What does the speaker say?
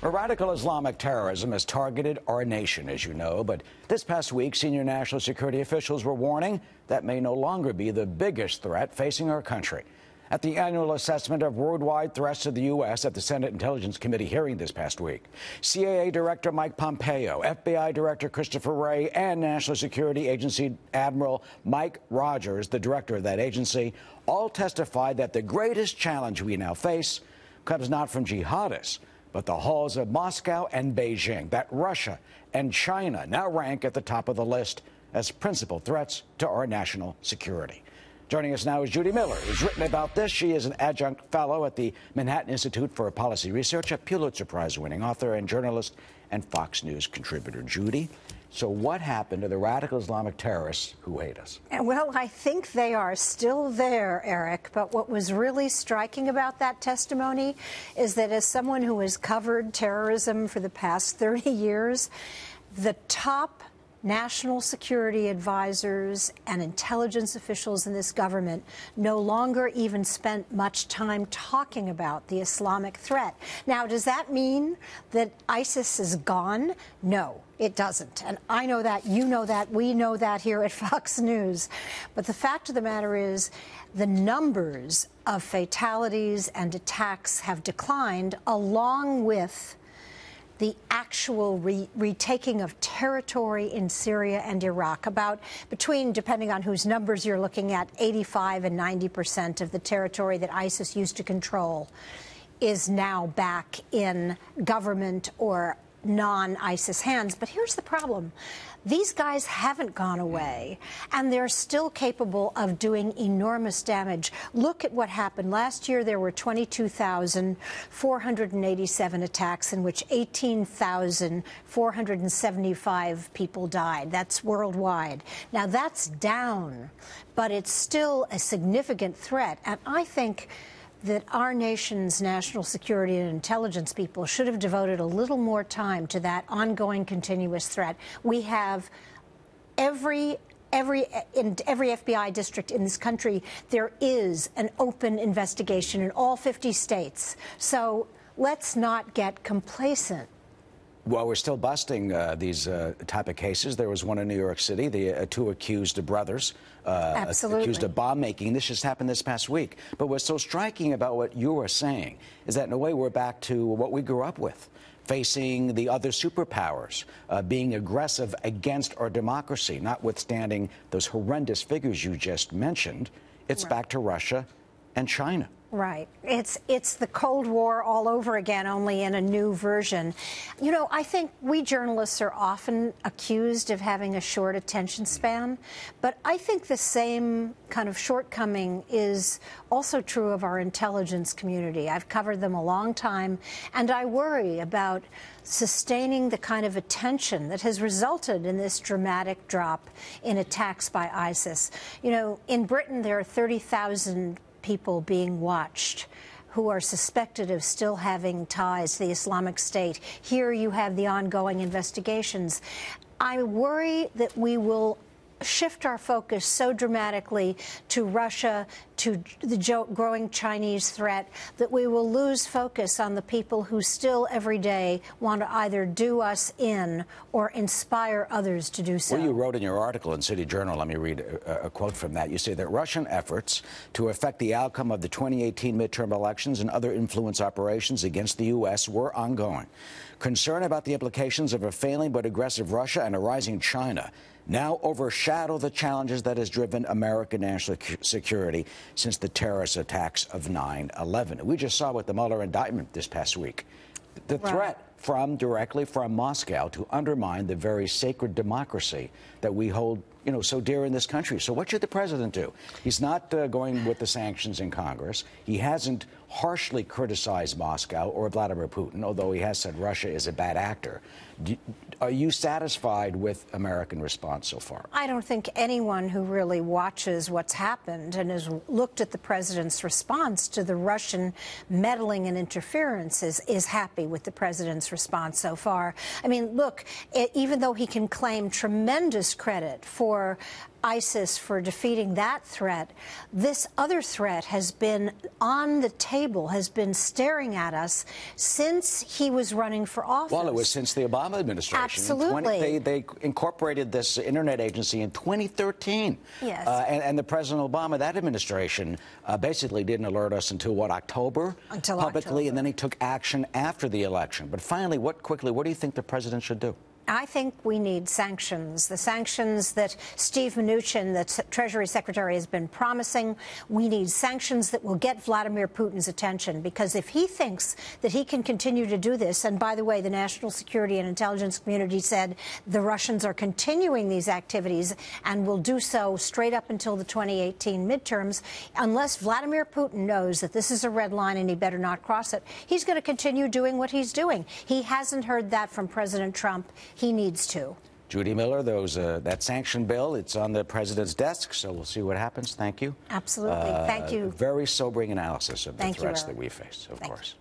Radical Islamic terrorism has targeted our nation, as you know, but this past week, senior national security officials were warning that may no longer be the biggest threat facing our country. At the annual assessment of worldwide threats to the U.S. at the Senate Intelligence Committee hearing this past week, CIA Director Mike Pompeo, FBI Director Christopher Wray, and National Security Agency Admiral Mike Rogers, the director of that agency, all testified that the greatest challenge we now face comes not from jihadists, but the halls of Moscow and Beijing, that Russia and China now rank at the top of the list as principal threats to our national security. Joining us now is Judy Miller, who's written about this. She is an adjunct fellow at the Manhattan Institute for Policy Research, a Pulitzer Prize-winning author and journalist and Fox News contributor. Judy, so what happened to the radical Islamic terrorists who hate us? Well, I think they are still there, Eric. But what was really striking about that testimony is that as someone who has covered terrorism for the past 30 years, the top national security advisors and intelligence officials in this government no longer even spent much time talking about the Islamic threat. Now, does that mean that ISIS is gone? No, it doesn't. And I know that, you know that, we know that here at Fox News. But the fact of the matter is the numbers of fatalities and attacks have declined, along with the actual retaking of territory in Syria and Iraq. About between, depending on whose numbers you're looking at, 85% and 90% of the territory that ISIS used to control is now back in government or non-ISIS hands. But here's the problem. These guys haven't gone away, and they're still capable of doing enormous damage. Look at what happened. Last year, there were 22,487 attacks in which 18,475 people died. That's worldwide. Now, that's down, but it's still a significant threat. And I think that our nation's national security and intelligence people should have devoted a little more time to that ongoing continuous threat. We have in every FBI district in this country, there is an open investigation in all 50 states. So let's not get complacent. Well, we're still busting these type of cases. There was one in New York City, the two accused brothers accused of bomb making. This just happened this past week. But what's so striking about what you are saying is that, in a way, we're back to what we grew up with, facing the other superpowers, being aggressive against our democracy, notwithstanding those horrendous figures you just mentioned. It's right. Back to Russia and China. Right. It's the Cold War all over again, only in a new version. You know, I think we journalists are often accused of having a short attention span, but I think the same kind of shortcoming is also true of our intelligence community. I've covered them a long time, and I worry about sustaining the kind of attention that has resulted in this dramatic drop in attacks by ISIS. You know, in Britain, there are 30,000 people being watched who are suspected of still having ties to the Islamic State. Here you have the ongoing investigations. I worry that we will shift our focus so dramatically to Russia, to the growing Chinese threat, that we will lose focus on the people who still every day want to either do us in or inspire others to do so. Well, you wrote in your article in City Journal, let me read a quote from that. You say that Russian efforts to affect the outcome of the 2018 midterm elections and other influence operations against the U.S. were ongoing. Concern about the implications of a failing but aggressive Russia and a rising China now overshadow the challenges that has driven American national security since the terrorist attacks of 9/11. We just saw with the Mueller indictment this past week, the threat directly from Moscow to undermine the very sacred democracy that we hold, you know, so dear in this country. So what should the president do? He's not going with the sanctions in Congress. He hasn't harshly criticized Moscow or Vladimir Putin, although he has said Russia is a bad actor. Are you satisfied with American response so far? I don't think anyone who really watches what's happened and has looked at the president's response to the Russian meddling and interference is happy with the president's response so far. I mean, look, even though he can claim tremendous credit for for ISIS, for defeating that threat, this other threat has been on the table, has been staring at us since he was running for office. Well, it was since the Obama administration. Absolutely. They incorporated this internet agency in 2013. Yes. And the President Obama, that administration, basically didn't alert us until, what, October? Until publicly, October. and then he took action after the election. But finally, what do you think the president should do? I think we need sanctions, the sanctions that Steve Mnuchin, the Treasury Secretary, has been promising. We need sanctions that will get Vladimir Putin's attention, because if he thinks that he can continue to do this, and by the way, the national security and intelligence community said the Russians are continuing these activities and will do so straight up until the 2018 midterms, unless Vladimir Putin knows that this is a red line and he better not cross it, he's going to continue doing what he's doing. He hasn't heard that from President Trump. He needs to. Judy Miller, that sanction bill, it's on the president's desk, so we'll see what happens. Thank you. Absolutely. Thank you. Very sobering analysis of the Thank you, threats Eric. that we face, of course.